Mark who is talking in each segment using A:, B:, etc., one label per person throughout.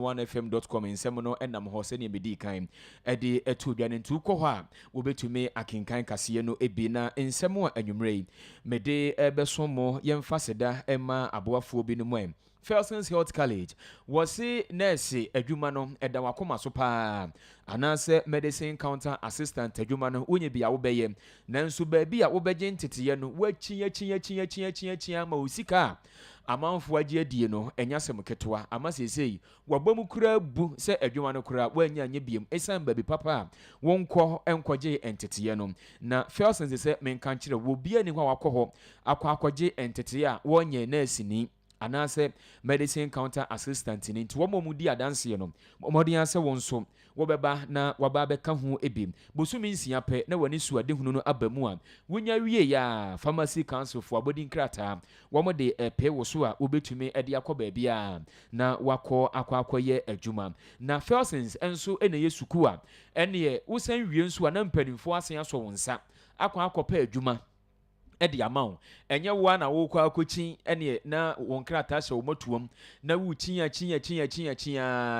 A: 1fm.com nsɛm no ɛnam hɔ sɛnea bɛdi kan ɛde ɛto dwa ne nti wokɔ hɔ a wobɛtumi akenkan kaseɛ no ebi na nsɛm a anwummerɛ yi mede ɛbɛso mo yɛmfa seda ɛma aboafoɔ bi no mu Felson's Health College wɔse nurse adwuma no ɛda wakoma so paa anaasɛ medicine counter assistant adwuma no wonye bia wobɛyɛ nanso baabi a wobɛgye nteteyɛ no wakyia ma osika amanfo agye adie no enya sɛm ketewa ama sesei wabɔ mu kura bu sɛ adwuma no kura wanya anya biem esan baabi papa a wonkɔ enkɔgye enteteyɛ no na Felson's sɛ menka nkyerɛ wo bia ni hɔ wakɔ hɔ akɔgye enteteyɛ a wonye nurse ni anaasɛ medicine counter assistant ni nti wɔn mu di adanseɛ no wɔmɔden asɛ wɔn so wɔbɛba na waba bɛka ho ebim bosumi nsia pɛ na wɔne suade hunu no aba mu a wonya wie ya pharmacy council fo abɔdin krataa wɔn de ɛpɛ wɔ so a wobɛtumi ɛde akɔ baabi a na akɔyɛ adwuma na Felson's nso ɛna yɛ suku a ɛneɛ wosan wie nso a na mpanimfoɔ asen asɔ wɔn nsa akɔpɛ adwuma ɛde ama wo ɛnyɛ wo na wo kɔ akɔkyin ɛne na wɔn krataa hyɛ wo matuam na wo kyinya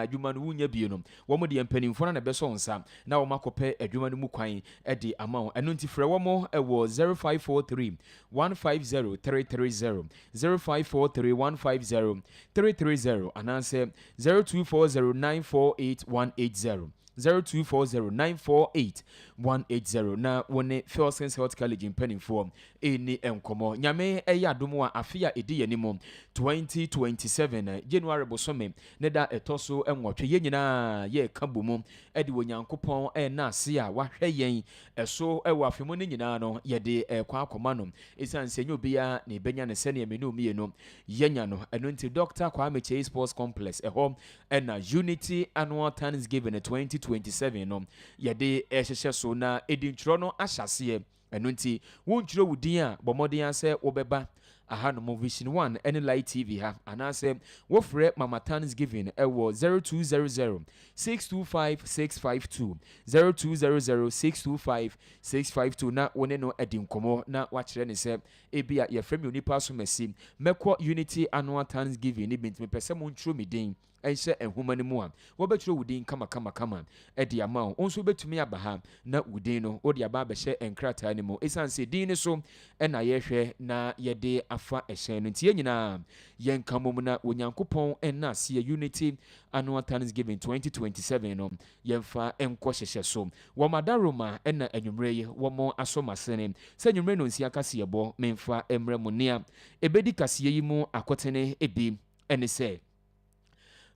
A: adwuma no wonya bie no wɔn de mpanimfoɔ na bɛsɔ nsa na wɔn akɔpɛ adwuma no mu kwan ɛde ama wo ɛno nti frɛ wɔn ɛwɔ 0543 150 330 0543 150 330 anaasɛ 0240 948 180 0240948180 na wone Felson's Health College mpanimfoɔ eni enkomo nyame ɛyɛ adom a afia edi yanimo 2027 January bosome ne da etoso enwotwe ye nyinaa ye kabomu ɛde wonyankopɔn ɛna ase a wahwɛ yɛn ɛso ɛwɔ afemo ne nyinaa no yɛde ɛkwa akoma no esan senyo bia ne benya ne sene menu mie no yenya no ɛno nti Dr. Kwame Chase Sports Complex ɛhɔ ɛna Unity Annual Thanksgiving 2027 no yɛde ɛhyehyɛ so na edintro no ahyase ɛno nti wontwiro wudin a bɔmɔden asɛ wobɛba aha no Vision 1 ɛne Light TV ha anaasɛ wofrɛ Mama Thanksgiving ɛwɔ 0200 625 652 0200 625 652 na wone no adi nkɔmɔ na wakyerɛ ne sɛ ebia yɛfrɛ me onipa so masi mɛkɔ Unity Annual Thanksgiving ne bintimi pɛsɛ mo ntwiro me din ɛnhyɛ ehuma ne mu a wɔbɛtwiro wudin kama ɛde ama wo nso betumi aba ha na wudin no wode aba abɛhyɛ enkrataa ne mu esan sɛ din ne so ɛna yɛhwɛ na yɛde afa ɛhyɛn no nti nyinaa yɛnka mom na onyankopɔn ɛna ase Unity Annual Thanksgiving 2027 no yɛmfa ɛnkɔ hyehyɛ so wɔmadaroma ɛna anwummerɛ yi wɔmo asomasene sɛ anwummerɛ no nsia kaseɛbɔ memfa emrɛ mu nea ebedi kaseɛ yi mu akɔtene ebi ɛne sɛ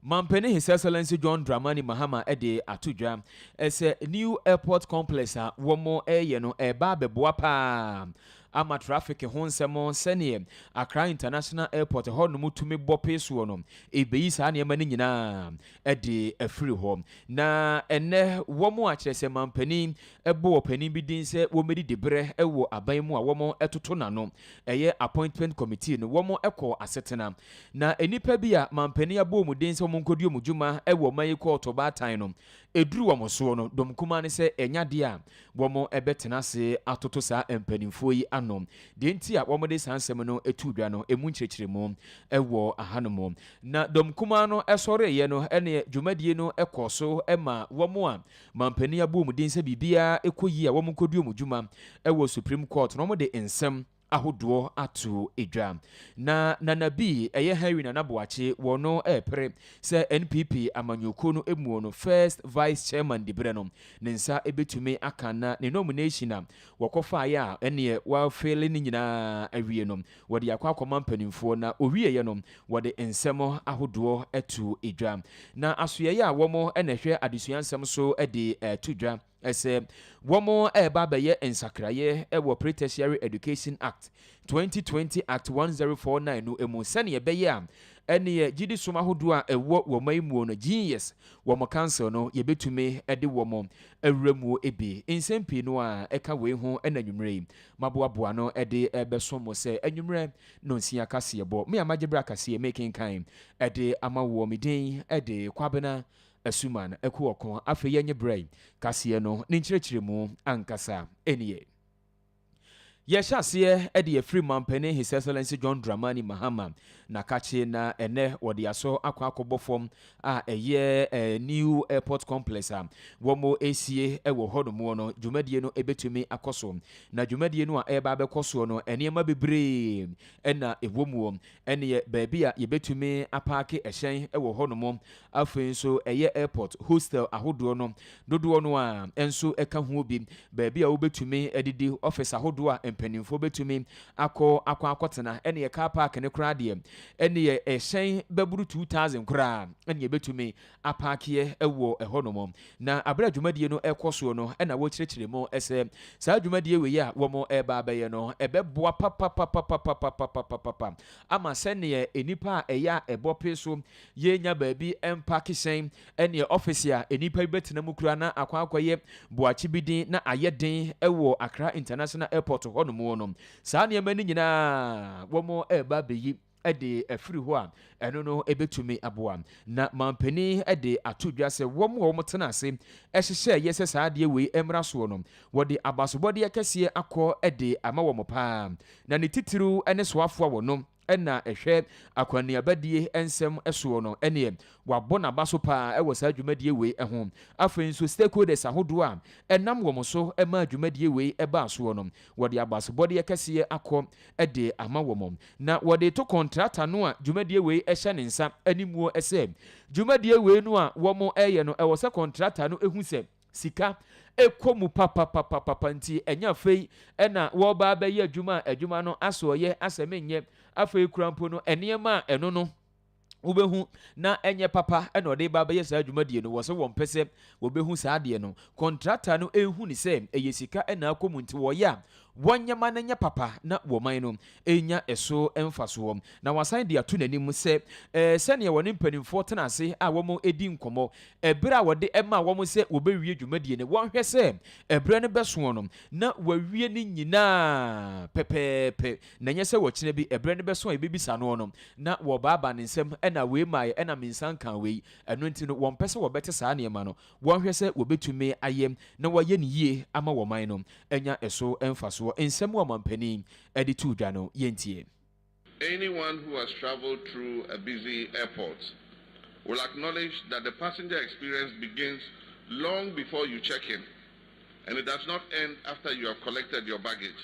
A: Mampeni His Excellency John Dramani Mahama ede atudwa ese new airport complex a womo eye no eba beboa pa ama traffic ho nsɛm sɛne Accra International Airport hɔ no mutumi bɔ peso no ebeyi saa nneɛma no nyinaa ɛde afiri hɔ na ɛnɛ wɔn a kyerɛ sɛ mampani ɛbɔ wɔpani bi din sɛ wɔmɛdi debrɛ ɛwɔ aban mu a wɔn ɛtoto n'ano ɛyɛ appointment committee no wɔn ɛkɔ asetena na enipa bi a mampani abɔ wɔn din sɛ wɔn nkɔdi wɔn dwuma ɛwɔ ɔman yi kɔ ɔtɔbaatan no eduru wɔn so no dɔm kuma ne sɛ ɛnyade a wɔn ɛbɛtena ase atoto saa mpanimfoɔ yi ano de nti a wɔn de saa nsɛm no etu dwa no emu nkyerɛkyerɛ mu ɛwɔ ahanom na dɔm kuma no ɛsɔre yɛ no ɛne dwumadie no ɛkɔ so ɛma wɔn a mampani abɔ wɔn din sɛ bibia ɛkɔ yi a wɔn nkɔdi wɔn dwuma ɛwɔ Supreme Court na wɔn de nsɛm ahodoɔ ato edwa na nanabi ɛyɛ Henry Nanaboakye wɔno ɛpere sɛ NPP amanyɔkuo no emu no first vice chairman dibre no ne nsa ebetumi aka na ne nomination a wɔkɔfa ayɛ a ɛneɛ wafele ne nyinaa awie no wɔde akɔ akɔma mpanimfoɔ na owie yɛ no wɔde nsɛm ahodoɔ ɛto edwa na asoyɛyɛ a wɔn ɛna hwɛ adesua nsɛm so ɛde ɛto dwa ɛsɛ wɔn ɛba bɛyɛ nsakraeɛ ɛwɔ Pre-Tertiary Education Act 2020 Act 1049 no emu sɛnea ɛbɛyɛ a ɛne gidi som ahodoɔ a ɛwɔ wɔn mu no genius wɔn council no yɛbɛtumi ɛde wɔn awura mu ebi nsɛm pii no a ɛka wei ho ɛna nwummerɛ yi maboaboa no ɛde ɛbɛso mo sɛ anwummerɛ no nsia kaseɛ bɔ me amagyebra kaseɛ mekenkan ɛde ama wɔ me din ɛde kwabena Asuman ɛkɔ ɔkɔn afei yɛnyɛ brɛ kaseɛ no ne nkyerɛkyerɛ mu ankasa ɛnie Yeshasiye edi free mampene His Excellency John Dramani Mahama na kache na ene wodi aso akwa akobo form a eye new airport complex a womo esie ewo hodomo no dwumadie no ebetumi akoso na dwumadie no a eba abekoso no enema bebre ena ewomu ene baabi a yebetumi apake ehyen ewo hodomo afei so eye airport hostel ahodo no dodo no a enso eka ho bi baabi a wobetumi edidi office ahodo a mpanimfo betumi akotena ene ye car park ne kra de ene ye ehyen baburu 2000 kra ene ye betumi apake ewo ehonomo na abra dwumadie no ekoso no ena wo kirekire mo ese saa dwumadie we ya wo mo eba abaye no ebeboa papa ama sene ye enipa eya ebope so ye nya baabi empake sen ene ye office a enipa betena mu kra na akwakoye boachi bidin na ayeden ewo Accra International Airport honomo no saa ne mani nyina wo mo eba beyi ede afiri ho a eno no ebetumi aboa na mampani ede atodwa se wo mo tena ase ehye yese saa de we emra so no wode abasobode akese akọ ede ama wo mo pa na ne titiru ene soafo wo no ena ehwe akwaniabadie ensem eso no ene wabɔ n'abaso pa ɛwɔ saa dwumadie wei ɛho afei nso stakeholders ahodo a ɛnam wɔ so ɛma dwumadie wei ɛba so no wɔde abasobɔde kɛseɛ akɔ ɛde ama wɔn na wɔde to contractor no a dwumadie wei ɛhyɛ ne nsa animuo ɛsɛ dwumadie wei no a wɔn ɛyɛ no ɛwɔ sɛ contractor no ehu sɛ sika ekomu papa nti enya fei ena wo ba ba ye adwuma no asoye asɛmenye afei kurampo no enema eno no ubehu na enye papa ena ode ba ba ye saa adwumadie no wo se wo mpese wo behu saa de no contractor no ehu ni se eye sika ena akomu nti wo ya wonyama na nya papa na woman no enya eso emfaso na wasan de ato nanim se sene woni mpanimfo tena ase a womo edi nkomo ebere a wode ema womo se wobewie dwumadie ne wonhwe se ebere ne beso no na wawie ni nyina pepepe na nye se wo kine bi ebere ne beso a ebibisa no na wo baaba ne nsem ena we mai ena minsan kan we eno nti no won pese wo bete saa ne ma no wonhwe se wobetumi ayem na waye ne yie ama woman no enya eso emfaso. Anyone
B: who has traveled through a busy airport will acknowledge that the passenger experience begins long before you check in, and it does not end after you have collected your baggage.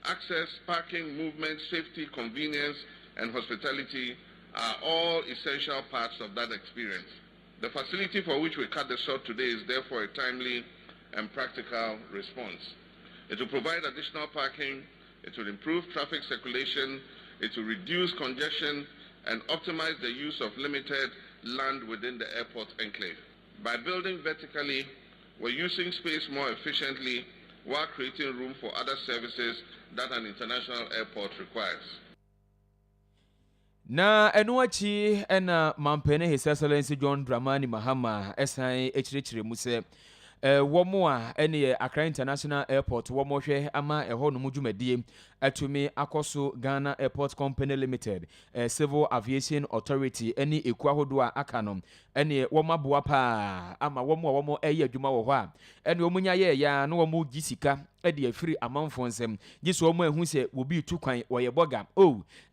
B: Access, parking, movement, safety, convenience, and hospitality are all essential parts of that experience. The facility for which we cut the short today is therefore a timely and practical response. It will provide additional parking, it will improve traffic circulation, it will reduce congestion, and optimize the use of limited land within the airport enclave. By building vertically, we're using space more efficiently while creating room for other services that an international airport requires.
A: Na enuachi ena mampene His Excellency John Dramani Mahama esan echirichiri mu se womo a ene Accra International Airport womo hwe ama eho no mudwumadie atumi akoso Ghana Airport Company Limited Civil Aviation Authority eni eku ahodo a aka no ene womo aboa pa ama womo eye adwuma wo ho a ene womunya ye ya na womo gisika ede afiri amanfo nsem giso womo ehu se wobi tu kwan woye boga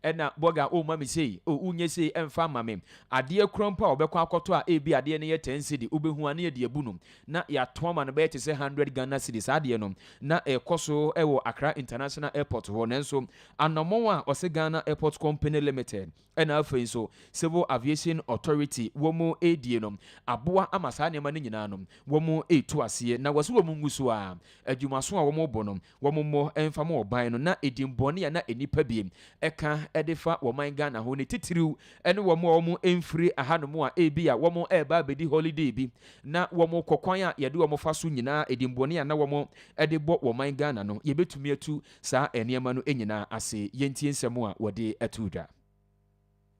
A: ena boga ma me sei unye sei emfa ma me ade krompa obekwa akoto a ebi ade ne ye 10 cedi ubehu ane ye de abunum na ya toma no be te se 100 Ghana cedis ade no na ekoso ewo Accra International Airport ho nenso anomon a ose Ghana Airport Company Limited ena afei so Civil Aviation Authority womo edie no aboa amasa ne ma ne nyina no womo etu ase na wose womo nguso a adwumaso a womo bono womo mo emfa mo oban no na edimbone ya na enipa biem eka edefa woman Ghana ho ne titiriu ene womo emfiri ahanomo a ebi a womo eba bedi holiday bi na womo kokwan a yede womo fa so nyina edimbone ya na womo edebo woman Ghana no yebetumi atu saa eniema no enyina ase yentie nsemo a wode atudwa.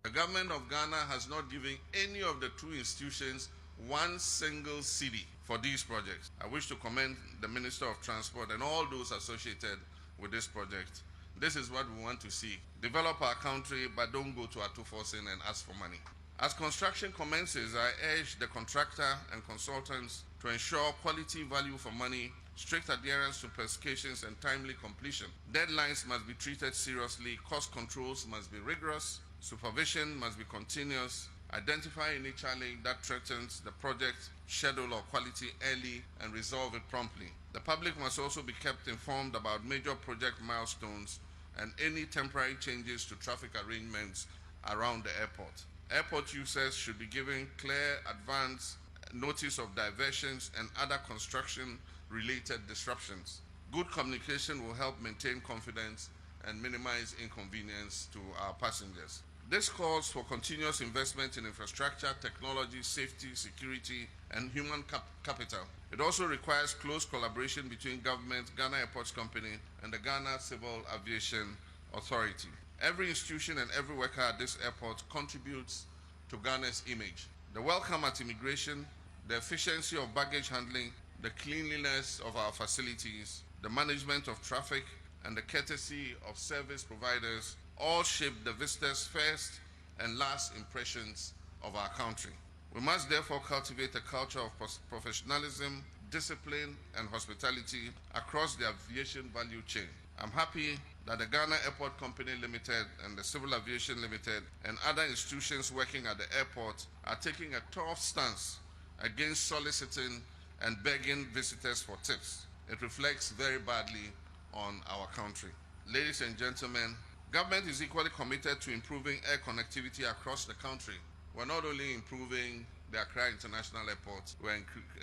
B: The government of Ghana has not given any of the two institutions one single cedi for these projects. I wish to commend the Minister of Transport and all those associated with this project. This is what we want to see. Develop our country, but don't go to Atuforsen and ask for money. As construction commences, I urge the contractor and consultants to ensure quality value for money strict adherence to specifications, and timely completion. Deadlines must be treated seriously, cost controls must be rigorous, supervision must be continuous, identify any challenge that threatens the project schedule or quality early and resolve it promptly. The public must also be kept informed about major project milestones and any temporary changes to traffic arrangements around the airport. Airport users should be given clear advance notice of diversions and other construction-related disruptions. Good communication will help maintain confidence and minimize inconvenience to our passengers. This calls for continuous investment in infrastructure, technology, safety, security, and human capital. It also requires close collaboration between government, Ghana Airports Company, and the Ghana Civil Aviation Authority. Every institution and every worker at this airport contributes to Ghana's image. The welcome at immigration, the efficiency of baggage handling, the cleanliness of our facilities, the management of traffic, and the courtesy of service providers all shape the visitors' first and last impressions of our country. We must therefore cultivate a culture of professionalism, discipline, and hospitality across the aviation value chain. I'm happy that the Ghana Airport Company Limited and the Civil Aviation Limited and other institutions working at the airport are taking a tough stance against soliciting and begging visitors for tips. It reflects very badly on our country. Ladies and gentlemen, government is equally committed to improving air connectivity across the country. We're not only improving the Accra International Airport, we're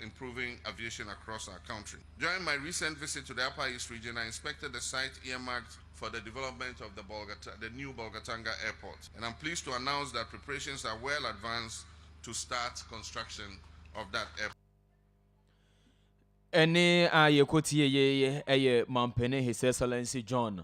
B: improving aviation across our country. During my recent visit to the Upper East region, I inspected the site earmarked for the development of the new Bolgatanga Airport. And I'm pleased to announce that preparations are well advanced to start construction of that airport.
A: Ene a yekotie ye mampene His Excellency John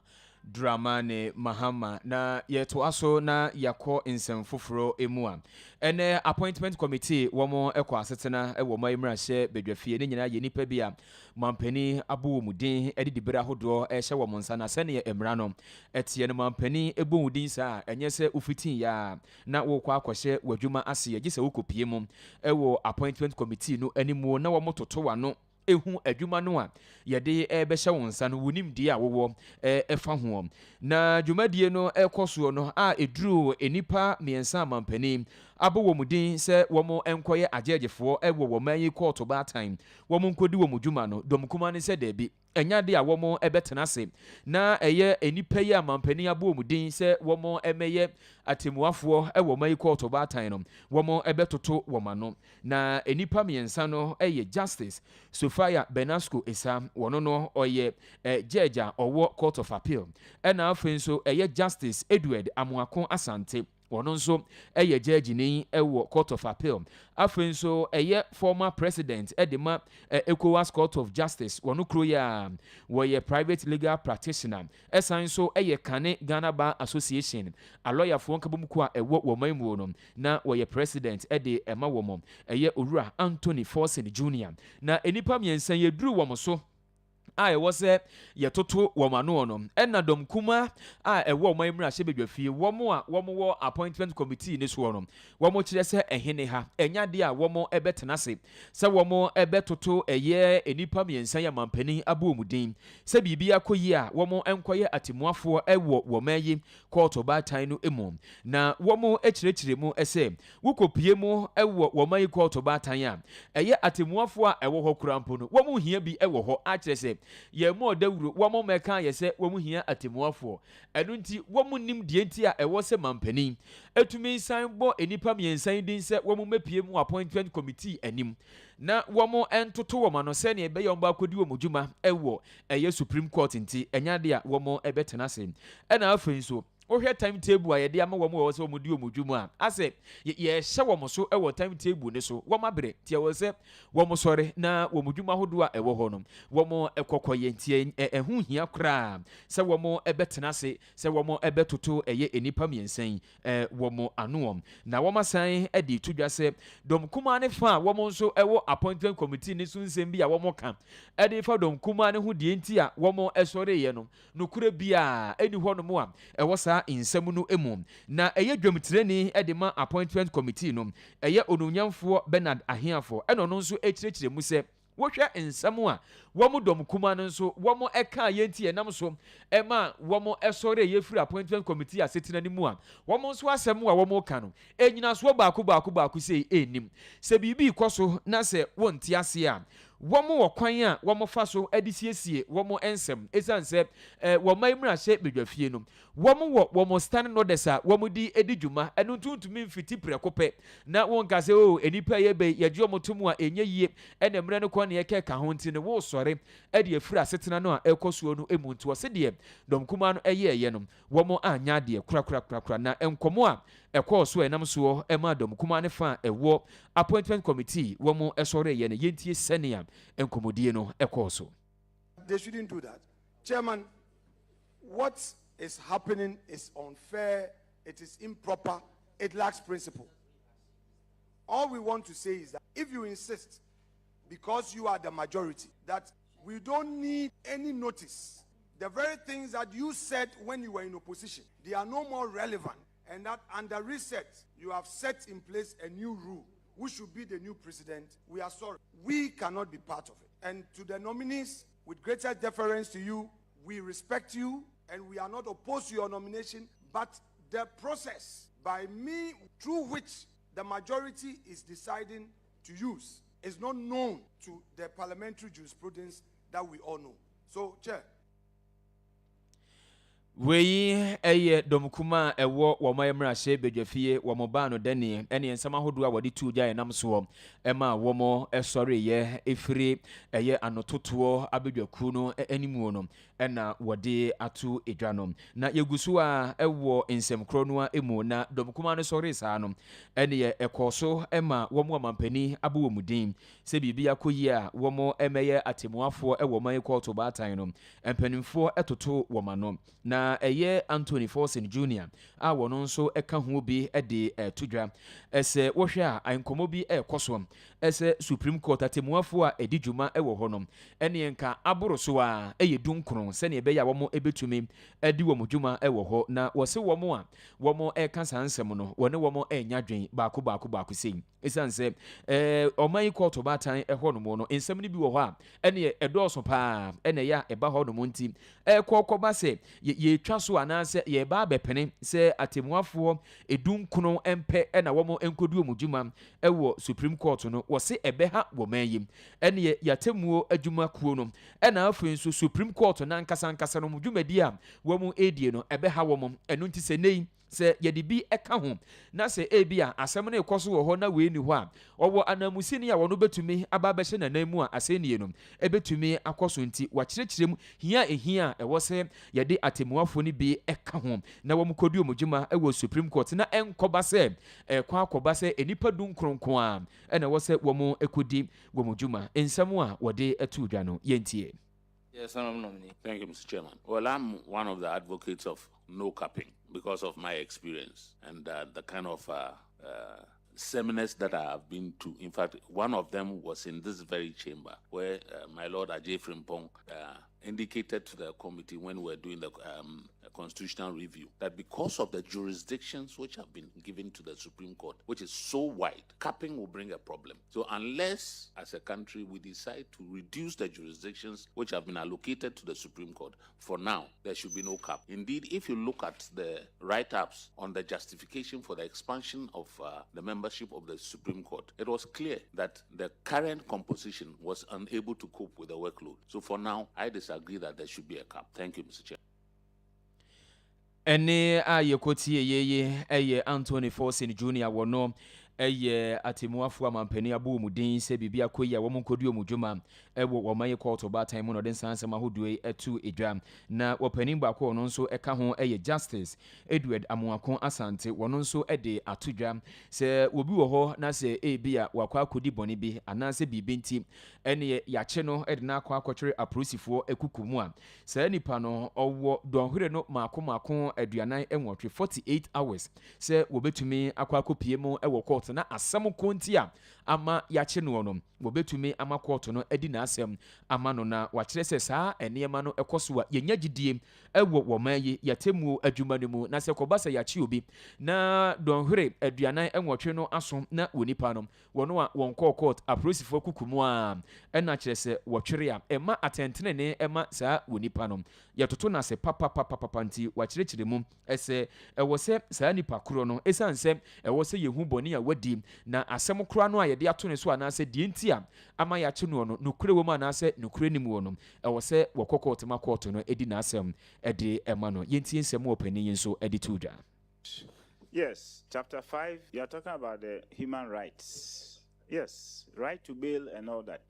A: Dramani Mahama na yeto aso na yakọ nsem foforo emu a ene appointment committee womo ekọ asetena ewo ma imrahye bedwafie ne nyina ye nipa bi a mampani abo mudin edidibere ahodo ehye wo monsa na sene ye emra no etie ne mampani ebo mudin sa enye se ufitin ya na wo kwa akohye wadwuma ase ye gise wokopie mu ewo appointment committee no animu na wo mototo wano ehu adwuma no a yede ebehye wonsa no wonim die a wowo efa ho na dwumadie no ekoso no a eduru enipa miensa mampani abo wo mudin se womo enkoye agegefo ewo wo manyi court ba time womo nkodi wo mudwuma no domkuma ne se debi enyade a womo ebetena se na eye enipa yi amampani abo mudin se womo emeye atemuafo ewo manyi court ba time no womo ebetoto womano na enipa miensa no eye Justice Sofia Benasco Esa wono no oye judge owo Court of Appeal ena afenso eye Justice Edward Amuakon Asante wono nso eye judge ni ewo Court of Appeal afenso eye former president edema ECOWAS Court of Justice wono kroya woye private legal practitioner esanso eye Kane Ghana Bar Association a lawyer fo nkabumku a ewo womanmu no na woye president ede ema womo eye Owura Anthony Forsen Jr. na enipa miensan yeduru womo so a ewo se yetoto womano no enna dom kuma a ewo omamra hye bedwafie womo a womo wo appointment committee ne so no womo kire se ehene ha enyade a womo ebetena se womo ebetoto eye enipa miensan ya mampani abomudin se bibia koyi a womo enkoye atemuafo ewo womayi court obatan no emu na womo ekirekire mu ese wukopie mu ewo womayi court obatan a eye atemuafo a ewo ho kurampo no womo hia bi ewo ho a kire se ye mo dawuro womo meka yese womo hia atemuafo enu nti womo nim die nti a ewo se mampani etumi san bo enipa miensan din se womo mepie mu appointment committee anim na womo entoto womo no se ne ebe yomba akodi womo dwuma ewo eye Supreme Court nti enyade a womo ebetena se ena afenso ohwe timetable a yede ama womo wo se womo di womo dwuma ase ye hye womo so ewo timetable ne so womo abere tie wo se womo sore na womo dwuma hodo a ewo ho no womo ekokoye ntie ehu hia kra se womo ebetena se se womo ebetoto eye enipa miensan womo anuom na womo san edi tudwa se dom kuma ne fa womo nso ewo appointment committee ne sunsem bi a womo ka edi fa dom kuma ne ho die nti a womo esore ye no nokura bia eni ho no mo a ewo sa insemu no emu na eye dwamtireni edema appointment committee no eye onunyamfo Bernard Ahiafo eno no nso ekirekire mu se wohwɛ nsɛm a wɔn dɔm kuma no nso wɔn ɛka yɛnti ɛnam so ɛma wɔn ɛsɔre yɛfiri appointment committee asetena no mu a wɔn nso asɛm a wɔn ka no ɛnyinasoɔ baako sɛ ɛnim sɛ biribi kɔ so na sɛ wɔnte ase a wɔn wɔ kwan a wɔn fa so de siesie wɔn nsɛm ɛsiane sɛ wɔn mmarahyɛ badwafie no wɔn wɔ wɔn stand orders a wɔn di dwuma ɛno ntuntumi mfiti prɛko pɛ na wɔn ka sɛ o enipa yɛ bɛ yɛgye wɔn to mu a ɛnyɛ yie ɛna mmerɛ no kɔ ne yɛkɛ ka ho nti no wɔresɔre ɛde afiri asetena no a ɛkɔ soɔ no emu nti wɔsɛ deɛ dɔmkuma no ɛyɛ no wɔn anya adeɛ korakora na nkɔmɔ a ɛkɔɔ so ɛnam soɔ ɛma dɔmkuma ne fa ɛwɔ appointment committee wɔn ɛsɔre yɛ no yɛntie sɛnea nkɔmɔdie no ɛkɔɔ so.
C: They shouldn't do that. Chairman, what is happening is unfair, it is improper, it lacks principle. All we want to say is that if you insist, because you are the majority, that we don't need any notice, the very things that you said when you were in opposition, they are no more relevant, and that under reset, you have set in place a new rule, who should be the new president. We are sorry. We cannot be part of it. And to the nominees, with greater deference to you, we respect you, and we are not opposed to your nomination, but the process by me through which the majority is deciding to use is not known to the parliamentary jurisprudence that we all know. So, Chair.
A: Wei ɛyɛ dɔmkuma ɛwɔ wɔn mmarahyɛ badwafie wɔn baa no dɛne ɛne nsɛm ahodoɔ a wɔde tu gya ɛnam soɔ ɛma wɔn ɛsɔreyɛ efiri ɛyɛ anototoɔ abadwakuo no animuo no ɛna wɔde ato edwa no na yɛgu so a ɛwɔ nsɛm korɔ no emu na dɔmkuma no sɔre saa no ɛne ɛkɔɔ so ɛma wɔn amampani abɔ wɔn din sɛ biribi akɔ yie a wɔn ɛmɛyɛ atemuafoɔ ɛwɔ wɔn kɔɔto baatan no mpanimfoɔ ɛtoto wɔn ano na ɛyɛ Anthony Forson Jr. a wɔn nso ɛka ho bi ɛde ɛto dwa ɛsɛ wɔhwɛ a nkɔmɔ bi ɛkɔ so ɛsɛ Supreme Court atemuafoɔ a ɛdi dwuma ɛwɔ hɔ no ɛne nka aboro so a ɛyɛ dunkron sɛnea ɛbɛyɛ a wɔn ɛbɛtumi ɛdi wɔn dwuma ɛwɔ hɔ na wɔse wɔn a wɔn ɛka saa nsɛm no wɔne wɔn ɛnya dwen baako sei ɛsiane sɛ ɔman yi kɔɔto baatan ɛhɔ nom no nsɛm no bi wɔ hɔ a ɛne ɛdɔɔso paa ɛna ɛyɛ a ɛba hɔ nom nti ɛkɔkɔba sɛ yɛtwa so anaasɛ yɛba abɛpene sɛ atemuafoɔ edunkron ɛmpɛ ɛna wɔn nkɔdi wɔn dwuma ɛwɔ Supreme Court no wɔse ɛbɛha wɔman yi ɛne yɛatemuo adwuma kuo no ɛna afei nso Supreme Court nankasa no mu dwumadi a wɔn ɛdie no ɛbɛha wɔn ɛno nti sɛ nei sɛ yɛde bi ɛka ho na sɛ ebi a asɛm no ɛkɔ so wɔ hɔ na wei ni hɔ a ɔwɔ anamusini a wɔn bɛtumi aba abɛhyɛ n'anan mu a asɛnniɛ no ɛbɛtumi akɔ so nti wakyerɛkyerɛ mu hia ehia a ɛwɔ sɛ yɛde atemuafoɔ no bi ɛka ho na wɔn kɔdi wɔn dwuma ɛwɔ Supreme Court na ɛnkɔba sɛ ɛkɔ akɔba sɛ enipa du nkronkron a ɛna ɛwɔ sɛ wɔn ɛkɔdi wɔn dwuma nsɛm a wɔde ɛto dwa no yɛntie.
D: Yes, thank you, Mr. Chairman. Well, I'm one of the advocates of no capping because of my experience and the kind of seminars that I have been to. In fact, one of them was in this very chamber where my Lord Ajay Frimpong indicated to the committee when we were doing the constitutional review that because of the jurisdictions which have been given to the Supreme Court, which is so wide, capping will bring a problem. So unless as a country we decide to reduce the jurisdictions which have been allocated to the Supreme Court, for now there should be no cap. Indeed, if you look at the write-ups on the justification for the expansion of the membership of the Supreme Court, it was clear that the current composition was unable to cope with the workload. So for now, I disagree that there should be a cap. Thank you, Mr. Chair.
A: Ɛne a yɛkɔtie yeye ɛyɛ Anthony Forson Jr. wɔno ɛyɛ atemuafoɔ amampani abɔ wɔn din sɛ biribi akɔ yi a wɔn nkɔdi wɔn dwuma ɛwɔ wɔn ayɛ kɔɔto baatan mu na ɔde nsansɛm ahodoɔ yi ɛto edwa na wɔpanin baako ɔno nso ɛka ho ɛyɛ Justice Edward Amoako Asante wɔno nso ɛde ato dwa sɛ obi wɔ hɔ na sɛ ebi a wakɔ akɔdi bɔne bi anaasɛ biribi nti ɛne yɛakye no ɛde no akɔ akɔtwere apolisifoɔ ɛkuku mu a saa nipa no ɔwɔ dɔnhwere no maako aduanan ɛnwɔtwe 48 hours sɛ wɔbɛtumi akɔ akɔpie mu ɛwɔ court na asɛm kontia ama yache no no wobetumi ama court no edi na asɛm ama no na wakyerɛ sɛ saa enema no ɛkɔso a yenya gidie ɛwɔ wɔman yi yɛtemu adwuma no mu na sɛ kɔba sɛ yache obi na dɔnhwere aduanan ɛnwɔtwe no aso na wonipa no wɔno a wɔn kɔ court apolisifoɔ kukumu a ɛna kyerɛ sɛ wɔtwere a ɛma atɛntene ɛma saa wonipa no yɛtoto na sɛ papa nti wakyerɛkyerɛ mu ɛsɛ ɛwɔ sɛ saa nipa koro no ɛsiane sɛ ɛwɔ sɛ yɛhu bɔne a wadi na asɛm kora no a yɛde ato ne so anaasɛ deɛ nti a ama yɛakye no no nokure wɔ mu anaasɛ nokure nim wɔ no ɛwɔ sɛ wɔkɔ kɔɔto ma kɔɔto no ɛdi n'asɛm ɛde ɛma no yɛntie nsɛm wɔ panin yi nso ɛde to dwa.
E: Yes, chapter 5, you are talking about the human rights. Yes, right to bail and all that.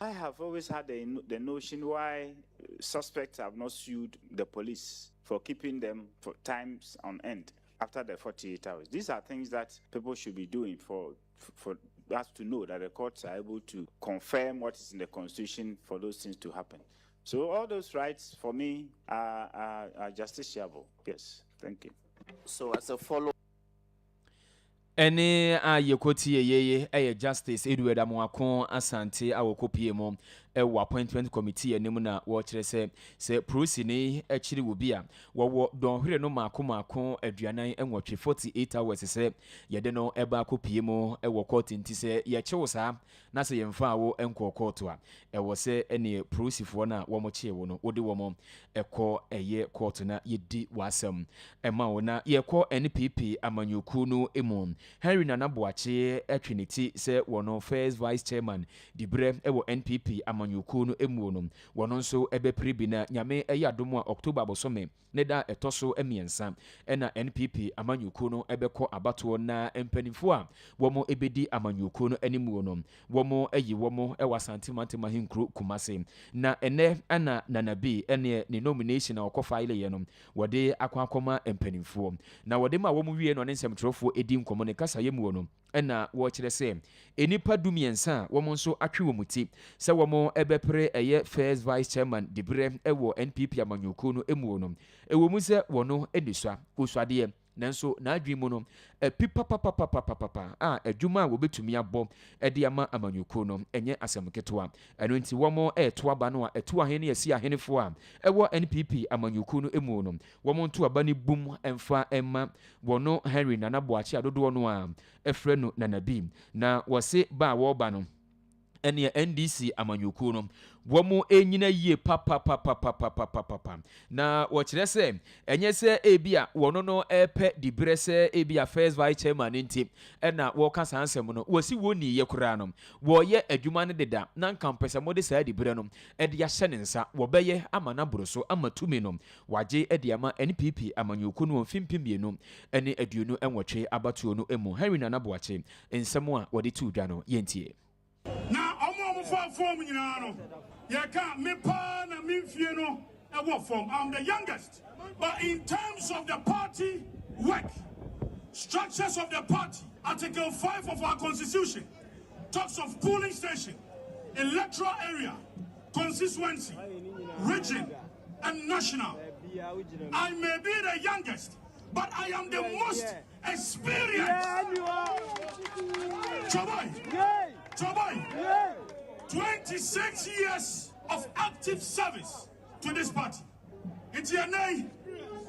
E: I have always had the notion why suspects have not sued the police for keeping them for times on end after the 48 hours. These are things that people should be doing for us to know that the courts are able to confirm what is in the Constitution for those things to happen. So all those rights for me are justiciable. Yes, thank you.
F: So as a follow.
A: Ene a yekoti yeye Justice Edward Amoako Asante a wokopie mu ewo appointment committee anim na wo kyerɛ sɛ prosi ne akiri wo bia wo dɔnhwere no maako aduanan enwɔtwe 48 hours sɛ yɛde no eba akopie mu ewo court nti sɛ yɛkyewo saa na sɛ yɛmfa wo enkɔ court a ɛwɔ sɛ ene prosifo na wo mo kye wo no wode wo mo ɛkɔ ɛyɛ court na yedi wasɛm ɛma wo na yɛkɔ NPP amanyoku no emu Henry Nana Boakye atwiniti sɛ wɔno first vice chairman dibre ɛwɔ NPP amanyuku no emu no wɔno nso ɛbɛpiri bi na nyame ɛyɛ adom a October bosome ne da ɛtɔso emiɛnsa ɛna NPP amanyuku no ɛbɛkɔ abatoɔ na mpanimfo a wɔmo ɛbɛdi amanyuku no animu no wɔmo ɛyi wɔmo ɛwɔ Asantema Hinkro Kumase na ɛnɛ ana Nanabi ɛne ne nomination a ɔkɔ file yɛ no wɔde akɔakɔma mpanimfo na wɔde ma wɔmo wie no ne nsɛmtwerɛfoɔ ɛdi nkɔmɔ ne kasa yɛmu no ɛna wɔkyerɛ sɛ enipa dumiɛnsa a wɔn nso atwe wɔn ti sɛ wɔn ɛbɛpere ɛyɛ first vice chairman dibre ɛwɔ NPP amanyɔkuo no emu no ɛwɔ mu sɛ wɔn ɛnisua osuadeɛ nanso n'adwene mu no ɛpi papapapapapa a adwuma a wɔbɛtumi abɔ ɛde ama amanyɔkuo no ɛnyɛ asɛm ketewa ɛno nti wɔn ɛɛto aba no a ɛto ahene yɛsi ahenefoɔ a ɛwɔ NPP amanyɔkuo no emu no wɔn to aba ne bum ɛmfa ɛma wɔn Henry Nana Boakye adodoɔ no a ɛfrɛ no Nanabi na wɔse ba a wɔreba no ɛne NDC amanyɔkuo no wɔmo enyina yie papapapapapapa na wɔkyerɛ sɛ ɛnyɛ sɛ ebi a wɔno no ɛpɛ dibre sɛ ebi a first vice chairman nti ɛna wɔka saa nsɛm no wɔsi wɔni yɛ koraa no wɔyɛ adwuma no deda na nkampɛsɛ mode saa dibre no ɛde ahyɛ ne nsa wɔbɛyɛ ama na boro so ama tumi no wagye ɛde ama NPP amanyɔkuo no mfimpimienu ɛne aduonu ɛnwɔtwe abatoɔ no emu Henry Nana Boakye nsɛm a wɔde tu dwa no yɛntie
G: na ọmọ form nyina no ye ka me pa na me fie no e wo form. I'm the youngest, but in terms of the party work, structures of the party, Article 5 of our constitution talks of polling station, electoral area, constituency, region and national. I may be the youngest, but I am the most experienced. Choboy, 26 years of active service to this party. It's your name,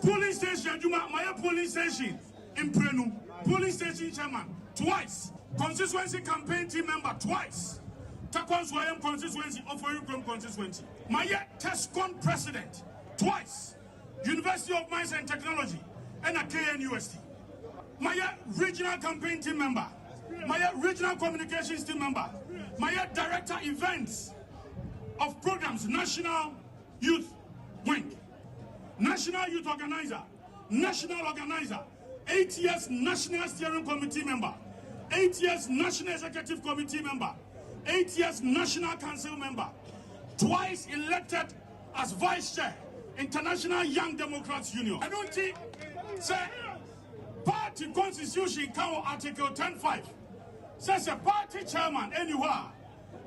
G: polling station, my polling station in Prenu, polling station chairman twice, constituency campaign team member twice, Takwanswayam constituency, Ofoyukrom constituency, my TESCON president twice, University of Mines and Technology, and a KNUST, my regional campaign team member, my regional communications team member, my director events of programs, National Youth Wing, National Youth Organizer, National Organizer, 8 years National Steering Committee member, 8 years National Executive Committee member, 8 years National Council member, twice elected as Vice Chair, International Young Democrats Union. I don't think, say, party constitution count Article 10.5 says a party chairman anywhere,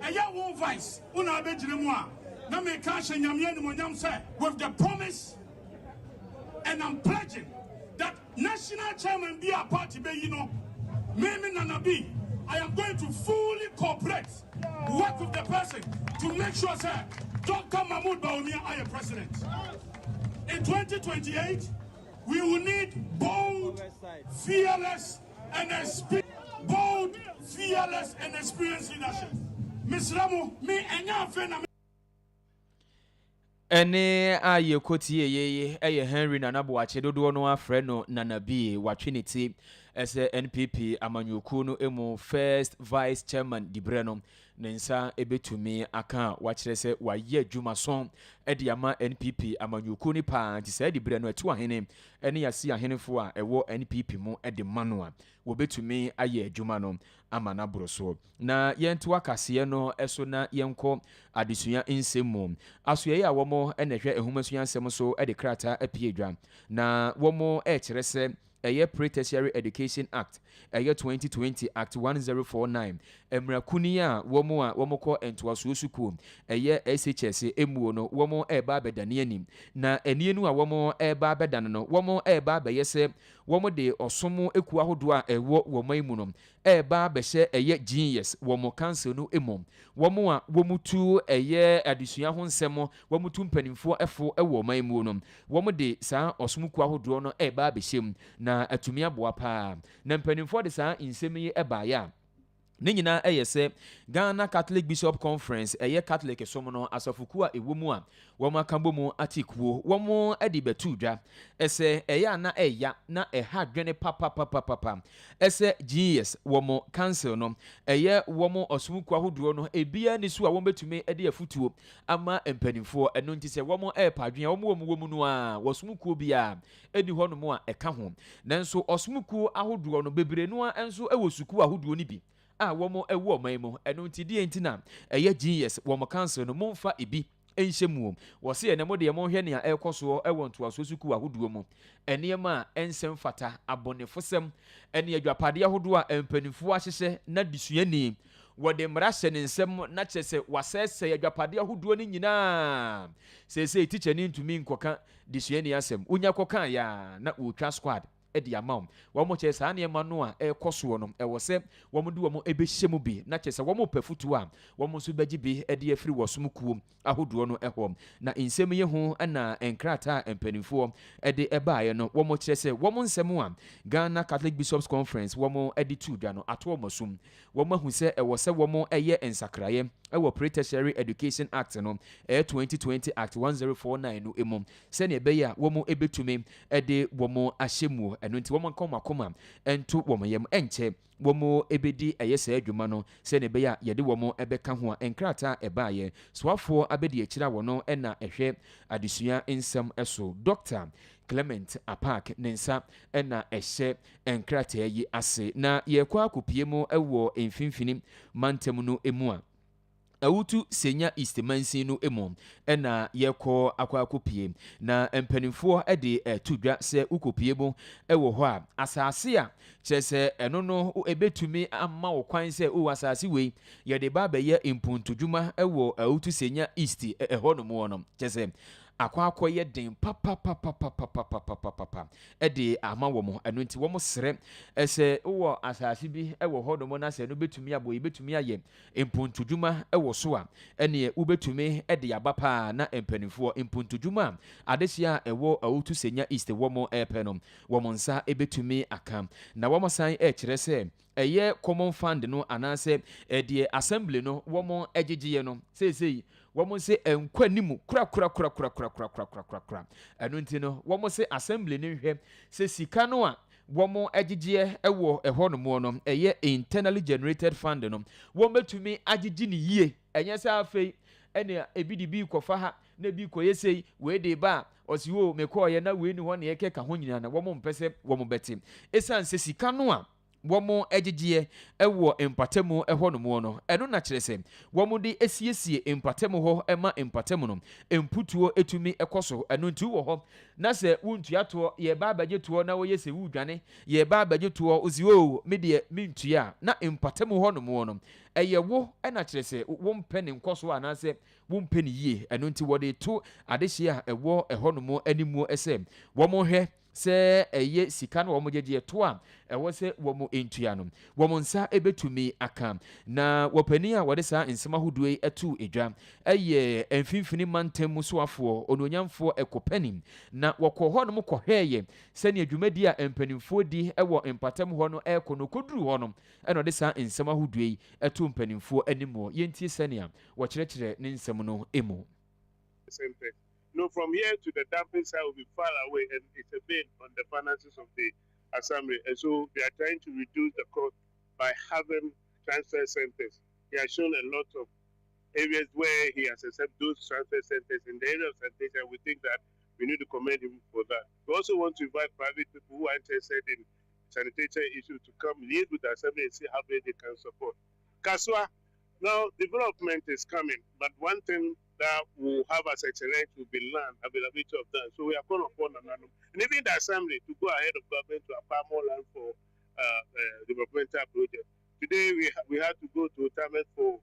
G: and ya one vice, una bejinemwa, na me cash and yamyen say with the promise, and I'm pledging that national chairman be a party be Me Nanabi, I am going to fully cooperate, work with the person to make sure, sir, Dr. Mahmoud Bawumia are president. In 2028, we will need bold, fearless, and experienced leadership. Miss Ramu, me and your friend.
A: Ene aye koti ye Henry Nanabuache dodo no afre no Nanabi watwiniti ese NPP amanyuku no emu first vice chairman dibreno nensa ebetumi aka wachire se waye adwuma son ede ama NPP amanyuku ni pa nti se dibreno atu ahene ene yase ahenefo a ewo NPP mu ede manoa wobetumi aye adwuma no ama na broso na yentu akase no eso na yenko adesuya nsemu asoye a womo enehwe ehumasuya nsem so ede krata apiedwa na womo kire se Pre-Tertiary Education Act 2020 Act 1049 emrakuni a womo ko entoaso suku SHS emuo no womo eba bedane anim na enienu a womo eba bedane no womo eba beyese womo de osomo eku ahodo a ewo woman mu no eba behye genius womo council no emo womo a womutu adesua ho nsemo womutu mpanimfo efo ewo man mu no womo de saa osomo ku ahodo no eba behyem na atumi aboa pa na mpanimfo de saa nsemi eba ya ne nyina se Ghana Catholic Bishop Conference Catholic som no asofuku a ewomu a woma kambo mu atikuo womo edi betudwa ese na na ha dwene papa ese GS womo council no womo osumuku ahodo no ebia ni so a wombetumi edi afutuo ama empanimfo eno nti se womo padwen womo no a wosumuku bia edi hono mu a eka ho nanso osumuku ahodo no bebre no a enso ewosuku ahodo ni bi womo ewo maimo eno nti die ntina GS womo council no momfa ebi enhyemu wo se ene mode mo hwe ne a ekoso ewo ntoaso suku ahoduo mu enema ensem fata abonefosem ene adwapade ahodo a empanifo ahyehye na disuani wode mrahye ne nsem na kyese wasese adwapade ahoduo ni nyina sese teacher ni ntumi nkoka disuani asem unya koka ya na utwa squad edi amam womo kyese ane ma no a ekoso no ewo se womo de womo ebehyemu bi na kyese womo pafutu a womo so bagi bi edi afiri wosomkuo ahodo no ehom na nsem ye ho na enkrata empanimfo edi ebaaye no womo kyese womo nsem a Ghana Catholic Bishops Conference womo edi tudwa no ato omosum womo hu se ewo se womo ensakraye ewo Pre-Tertiary Education Act no 2020 Act 1049 no emu se ne ebeya womo ebetumi edi womo ahyemu eno nti womo nkoma ento womo yem enche womo ebedi se adwuma no se ne beya yede womo ebeka ho a enkrata ebaaye soafo abedi akira wono na ehwe adesua nsem eso Dr. Clement Apak nensa na ehye enkrata yi ase na yekwa akopie mu ewo emfinfini mantem no emu a awutu senya istemansin no emu na yekọ akwakopie na empanimfo de tudwa se ukopie mu ewo ho a asase a kyese eno no ebetumi amma wo kwan se o asase we ye de ba beye impuntudwuma ewo awutu senya east ho no mu no kyese akwakoye den papa ede ama wo mo eno nti wo mo sere ese wo asase bi ewo ho no mo na se no betumi abo betumi aye impuntudwuma ewo so a ene ubetumi ede abapa na empanimfo impuntudwuma adehia ewo awutu senya east wo mo epenom wo mo nsa ebetumi aka na wo mo san kire se common fund no anase de assembly no wo mo egigiye no sei womo se enkwanimu kura enu nti no womo se assembly ni hwe se sika no a womo agigie ewo eho no mo no internally generated fund no wometumi agigi ni yie enye se afei ene ebidi bi kofa ha na bi koyesei we de ba osiwo mekoye na we ni ho na yekeka ho nyina na womo mpese womo beti esan se sika no a womo egigie ewo empatemu eho no mo no eno na kyerese womo de esiesie empatemu ho ema empatemu no emputuo etumi ekoso eno nti wo ho na se wuntuato ye ba bagetuo na wo yese wudwane ye ba bagetuo oziwo medie mintua na empatemu ho no mo no eyewo ena kyerese wo mpene nkoso anase wo mpene yie eno nti wo de to adehia ewo eho no mo animu ese womo hwe sɛ ɛyɛ sika no wɔn gyegye to a ɛwɔ sɛ wɔn ntua no wɔn nsa ebetumi aka na wɔpanin a wɔde saa nsɛm ahodoɔ yi ɛto edwa ɛyɛ mfimfini mantam mu soafoɔ ononyamfoɔ ɛkɔpanin na wɔkɔ hɔ nom kɔhwɛɛyɛ sɛnea dwumadi a mpanimfoɔ di ɛwɔ mpatam hɔ no ɛkɔ no koduru hɔ no ɛna ɔde saa nsɛm ahodoɔ yi ɛto mpanimfoɔ anim yɛntie sɛnea wɔkyerɛkyerɛ ne nsɛm no emu.
F: No, from here to the dumping site will be far away, and it's a bit on the finances of the assembly. And so we are trying to reduce the cost by having transfer centers. He has shown a lot of areas where he has accepted those transfer centers. In the area of sanitation, we think that we need to commend him for that. We also want to invite private people who are interested in sanitation issues to come live with the assembly and see how they can support. Kaswa, now development is coming, but one thing that will have as a challenge will be land availability of land. So we are calling upon another, and even the assembly to go ahead of government to acquire more land for developmental projects. Today we had to go to Tamet for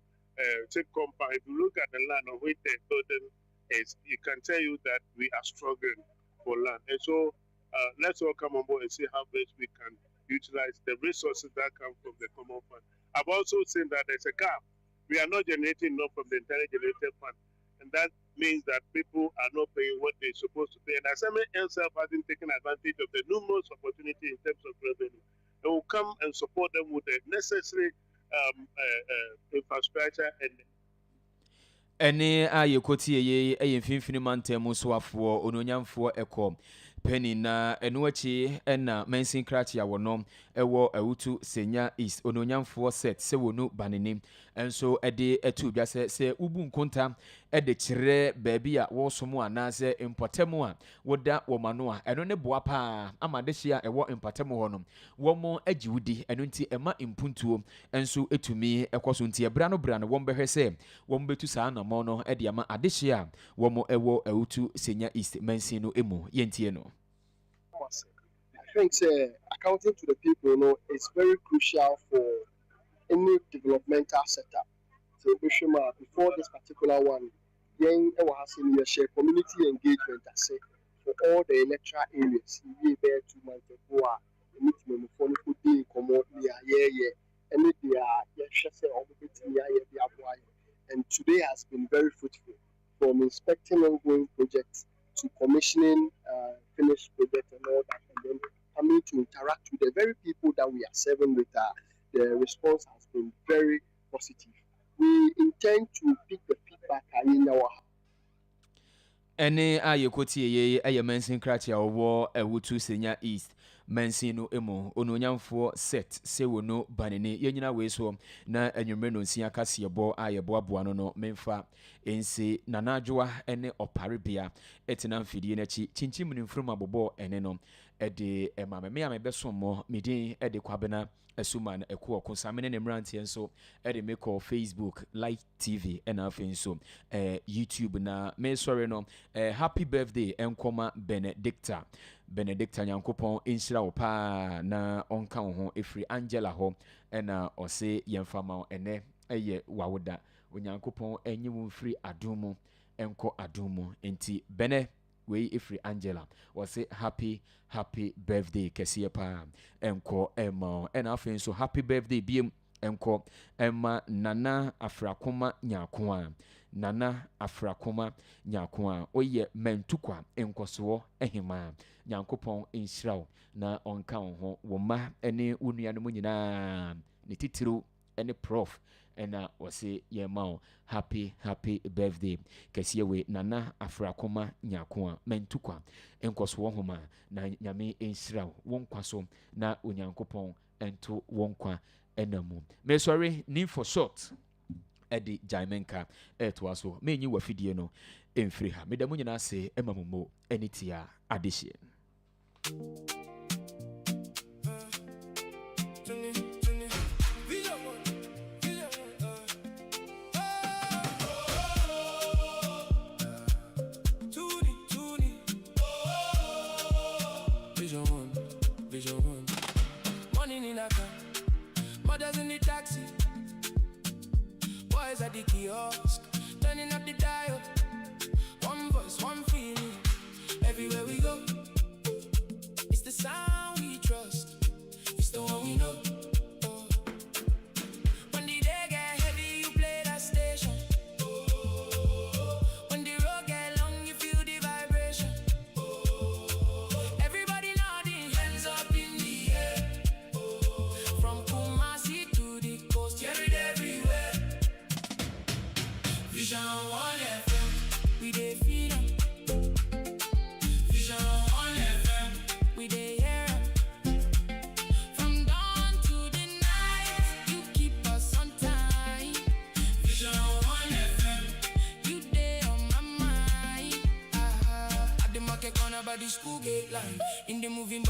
F: check compound. If you look at the land on which the building is, it can tell you that we are struggling for land. And so let's all come on board and see how best we can utilize the resources that come from the common fund. I've also seen that there's a gap. We are not generating enough from the internally generated fund. And that means that people are not paying what they're supposed to pay. And Assembly itself hasn't taken advantage of the numerous opportunities in terms of revenue. They will come and support them with the necessary infrastructure and
A: ɛne a yɛkɔtie yɛ ɛyɛ mfimfini mantam mu soafoɔ ononyamfoɔ ɛkɔ penny na ɛno akyi ɛna mansin krakye a wɔnom ɛwɔ awutu senya east ononyamfoɔ set sɛ wɔnu banene ɛnso ɛde ɛtu dwa sɛ ubu nkonta ɛde kyerɛ baabi a wɔsom anaasɛ mpɔtam a woda wɔn ano a ɛno ne boa paa ama de hyia ɛwɔ mpɔtam hɔ no wɔn agyi wudi ɛno nti ɛma mpuntuo ɛnso etumi ɛkɔ so nti ɛbra no wɔn bɛhwɛ sɛ wɔn bɛtu saa anamɔ no ɛde ama ade hyia a wɔn ɛwɔ awutu senya east mansin no emu yɛntie no.
H: I think accounting to the people, is very crucial for any developmental setup. So before this particular one, young share community engagement for all the electoral areas. We bear 2 months ago, meeting for the and today has been very fruitful from inspecting ongoing projects to commissioning finished projects and all that, and then coming to interact with the very people that we are serving with. The response has been very positive. We intend to pick the feedback in our.
A: Ɛne a yɛkɔtie yɛ ɛyɛ mansin krakye a wɔwɔ awutu senya east mansin no emu ononyamfoɔ set sɛ wɔno banene yɛnyina wei so na anwummerɛ no nsia kaseɛbɔ a yɛboaboa no memfa ɛnsi nanadwoa ɛne ɔparebea ɛtena mfidie n'akyi kyinkyim ne mfurum abobɔ ɛne no ɛde ɛma me a mebɛsom mo medin ɛde kwabena asuma na ɛkɔ ɔko samene ne mmeranteɛ nso ɛde mekɔ Facebook Live TV ɛna afei nso YouTube na me sorry no happy birthday ɛnkɔma Benedicta nyankopɔn nhyira wo paa na ɔnka wo ho ɛfiri Angela hɔ ɛna ɔse yɛmfa ma ɛnɛ ɛyɛ wawoda onyankopɔn ɛnye wo mfiri adom mu ɛnkɔ adom mu enti bene wei ɛfiri Angela wɔse happy birthday kɛseɛ paa ɛnkɔ ɛma ɛna afei nso happy birthday biem ɛnkɔ ɛma Nana Afrakoma nyako a oyɛ mentukwa nkɔsoɔ ɛhema nyankopɔn nhyiraw na ɔnka wo ho wo ma ɛne wo nuanom nyinaa ne titiro ɛne prof ɛna wɔse yɛma wo happy birthday kɛseɛ wei Nana Afrakoma nyako a mentukwa nkɔsoɔ homa na nyame nhyiraw wo nkwa so na onyankopɔn ɛnto wo nkwa ɛnamu me sorry need for short ɛde jaimenka ɛtoa so menyi wafidie no ɛmfiri ha meda mu nyinaa se ɛma mumo ɛne tia adehye
I: Vision one. Morning in a car, mothers in the taxi, boys at the kiosk, turning up the dial. One voice, one feeling, everywhere we go. Vision 1 FM, we dey feel 'em. Vision 1 FM, we dey hear 'em. From dawn to the night, you keep us on time. Vision 1 FM, you dey on my mind. At the market corner by the school gate line, in the moving.